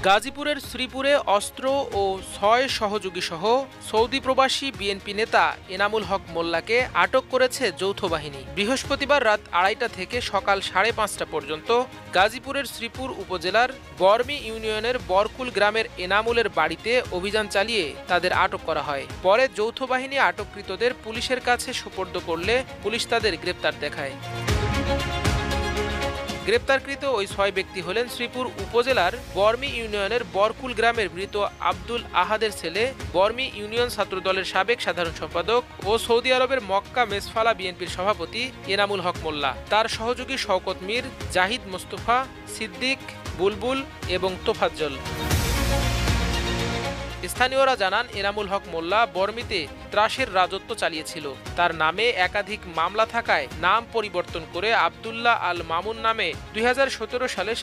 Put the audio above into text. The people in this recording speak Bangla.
গাজীপুরের শ্রীপুরে অস্ত্র ও ৬ সহযোগীসহ সৌদি প্রবাসী বিএনপি নেতা এনামুল হক মোল্লাকে আটক করেছে যৌথ বাহিনী। বৃহস্পতিবার রাত ২:৩০ থেকে সকাল ৫:৩০ পর্যন্ত গাজীপুরের শ্রীপুর উপজেলার বর্মি ইউনিয়নের বরকুল গ্রামের এনামুলের বাড়িতে অভিযান চালিয়ে তাদের আটক করা হয়। পরে যৌথ বাহিনী আটককৃতদের পুলিশের কাছে সোপর্দ করলে পুলিশ তাদের গ্রেপ্তার দেখায়। গ্রেপ্তারকৃত ওই ৬ ব্যক্তি হলেন শ্রীপুর উপজেলার বর্মি ইউনিয়নের বরকুল গ্রামের মৃত আব্দুল আহাদের ছেলে, বর্মি ইউনিয়ন ছাত্রদলের সাবেক সাধারণ সম্পাদক ও সৌদি আরবের মক্কা মেসফালা বিএনপির সভাপতি এনামুল হক মোল্লা, তার সহযোগী শওকত মীর, জাহিদ মোস্তফা, সিদ্দিক, বুলবুল এবং তোফাজ্জল। স্থানীয়রা জানান, এনামুল হক মোল্লা বর্মিতে ত্রাসের রাজত্ব চালিয়েছিল। তার নামে একাধিক মামলা থাকায় নাম পরিবর্তন করে আবদুল্লাহ আল মামুন নামে ২০১৭ সালে